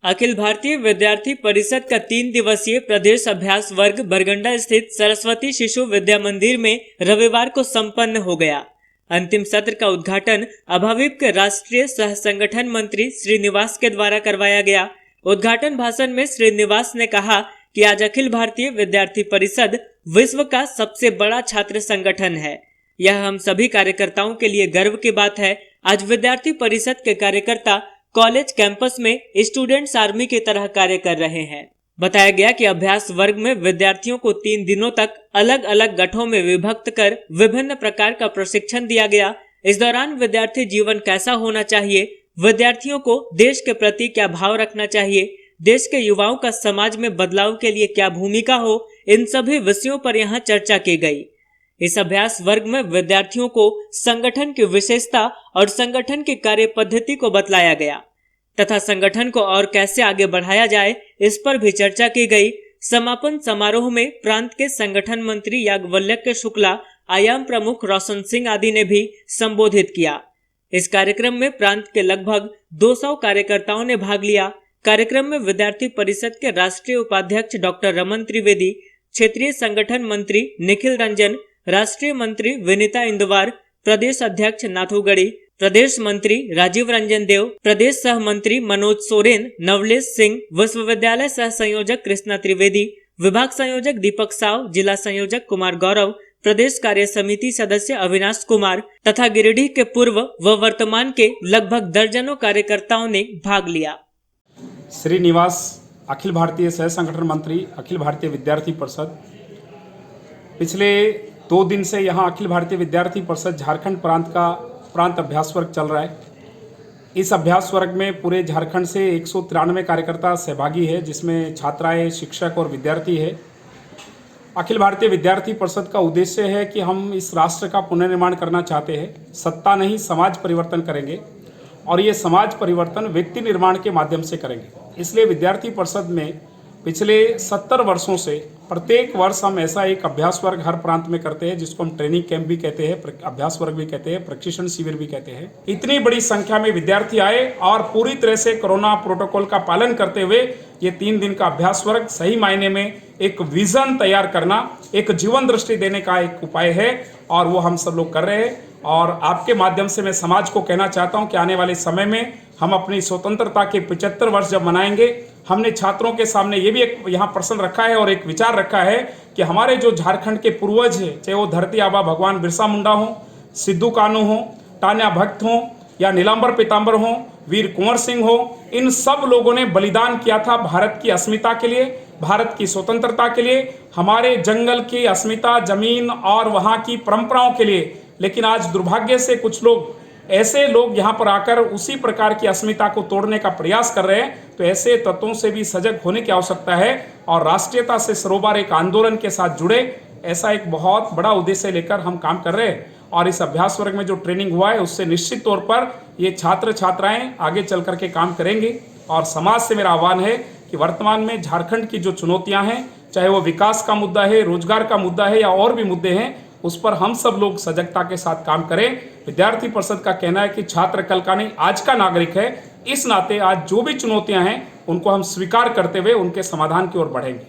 अखिल भारतीय विद्यार्थी परिषद का 3 दिवसीय प्रदेश अभ्यास वर्ग बरगंडा स्थित सरस्वती शिशु विद्या मंदिर में रविवार को संपन्न हो गया। अंतिम सत्र का उद्घाटन अभाविप के राष्ट्रीय सह संगठन मंत्री श्रीनिवास के द्वारा करवाया गया। उद्घाटन भाषण में श्रीनिवास ने कहा कि आज अखिल भारतीय विद्यार्थी परिषद विश्व का सबसे बड़ा छात्र संगठन है। यह हम सभी कार्यकर्ताओं के लिए गर्व की बात है। आज विद्यार्थी परिषद के कार्यकर्ता कॉलेज कैंपस में स्टूडेंट्स आर्मी की तरह कार्य कर रहे हैं। बताया गया कि अभ्यास वर्ग में विद्यार्थियों को 3 दिनों तक अलग अलग गठों में विभक्त कर विभिन्न प्रकार का प्रशिक्षण दिया गया। इस दौरान विद्यार्थी जीवन कैसा होना चाहिए, विद्यार्थियों को देश के प्रति क्या भाव रखना चाहिए, देश के युवाओं का समाज में बदलाव के लिए क्या भूमिका हो, इन सभी विषयों पर यहाँ चर्चा की गई। इस अभ्यास वर्ग में विद्यार्थियों को संगठन की विशेषता और संगठन की कार्य पद्धति को बतलाया गया तथा संगठन को और कैसे आगे बढ़ाया जाए, इस पर भी चर्चा की गई। समापन समारोह में प्रांत के संगठन मंत्री याज्ञवल्क्य शुक्ला, आयाम प्रमुख रोशन सिंह आदि ने भी संबोधित किया। इस कार्यक्रम में प्रांत के लगभग 200 कार्यकर्ताओं ने भाग लिया। कार्यक्रम में विद्यार्थी परिषद के राष्ट्रीय उपाध्यक्ष डॉक्टर रमन त्रिवेदी, क्षेत्रीय संगठन मंत्री निखिल रंजन, राष्ट्रीय मंत्री विनीता इंदवार, प्रदेश अध्यक्ष नाथुगढ़ी, प्रदेश मंत्री राजीव रंजन देव, प्रदेश सह मंत्री मनोज सोरेन, नवलेश सिंह, विश्वविद्यालय सह संयोजक कृष्णा त्रिवेदी, विभाग संयोजक दीपक साव, जिला संयोजक कुमार गौरव, प्रदेश कार्य समिति सदस्य अविनाश कुमार तथा गिरिडीह के पूर्व व वर्तमान के लगभग दर्जनों कार्यकर्ताओं ने भाग लिया। श्रीनिवास, अखिल भारतीय सह संगठन मंत्री, अखिल भारतीय विद्यार्थी परिषद। पिछले 2 दिन से यहाँ अखिल भारतीय विद्यार्थी परिषद झारखंड प्रांत अभ्यास वर्ग चल रहा है। इस अभ्यास वर्ग में पूरे झारखंड से 193 कार्यकर्ता सहभागी है, जिसमें छात्राएं, शिक्षक और विद्यार्थी है। अखिल भारतीय विद्यार्थी परिषद का उद्देश्य है कि हम इस राष्ट्र का पुनर्निर्माण करना चाहते हैं। सत्ता नहीं, समाज परिवर्तन करेंगे और ये समाज परिवर्तन व्यक्ति निर्माण के माध्यम से करेंगे। इसलिए विद्यार्थी परिषद में पिछले 70 वर्षों से प्रत्येक वर्ष हम ऐसा एक अभ्यास वर्ग हर प्रांत में करते हैं, जिसको हम ट्रेनिंग कैंप भी कहते हैं, अभ्यास वर्ग भी कहते हैं, प्रशिक्षण शिविर भी कहते हैं। इतनी बड़ी संख्या में विद्यार्थी आए और पूरी तरह से कोरोना प्रोटोकॉल का पालन करते हुए ये 3 दिन का अभ्यास वर्ग सही मायने में एक विजन तैयार करना, एक जीवन दृष्टि देने का एक उपाय है और वो हम सब लोग कर रहे हैं। और आपके माध्यम से मैं समाज को कहना चाहता हूँ कि आने वाले समय में हम अपनी स्वतंत्रता के 75 वर्ष जब मनाएंगे, हमने छात्रों के सामने ये भी एक यहाँ प्रश्न रखा है और एक विचार रखा है कि हमारे जो झारखंड के पूर्वज हैं, चाहे वो धरती आबा भगवान बिरसा मुंडा हो, सिद्धू कानू हो, टान्या भक्त हो या नीलांबर पीताम्बर हो, वीर कुंवर सिंह हो, इन सब लोगों ने बलिदान किया था भारत की अस्मिता के लिए, भारत की स्वतंत्रता के लिए, हमारे जंगल की अस्मिता, जमीन और वहाँ की परंपराओं के लिए। लेकिन आज दुर्भाग्य से कुछ लोग ऐसे लोग यहाँ पर आकर उसी प्रकार की अस्मिता को तोड़ने का प्रयास कर रहे हैं। तो ऐसे तत्वों से भी सजग होने की आवश्यकता है और राष्ट्रीयता से सरोकार एक आंदोलन के साथ जुड़े, ऐसा एक बहुत बड़ा उद्देश्य लेकर हम काम कर रहे हैं। और इस अभ्यास वर्ग में जो ट्रेनिंग हुआ है उससे निश्चित तौर पर ये छात्र छात्राएं आगे चल करके काम करेंगे। और समाज से मेरा आह्वान है कि वर्तमान में झारखंड की जो चुनौतियाँ हैं, चाहे वो विकास का मुद्दा है, रोजगार का मुद्दा है या और भी मुद्दे हैं, उस पर हम सब लोग सजगता के साथ काम करें। विद्यार्थी परिषद का कहना है कि छात्र कल का नहीं, आज का नागरिक है। इस नाते आज जो भी चुनौतियां हैं उनको हम स्वीकार करते हुए उनके समाधान की ओर बढ़ेंगे।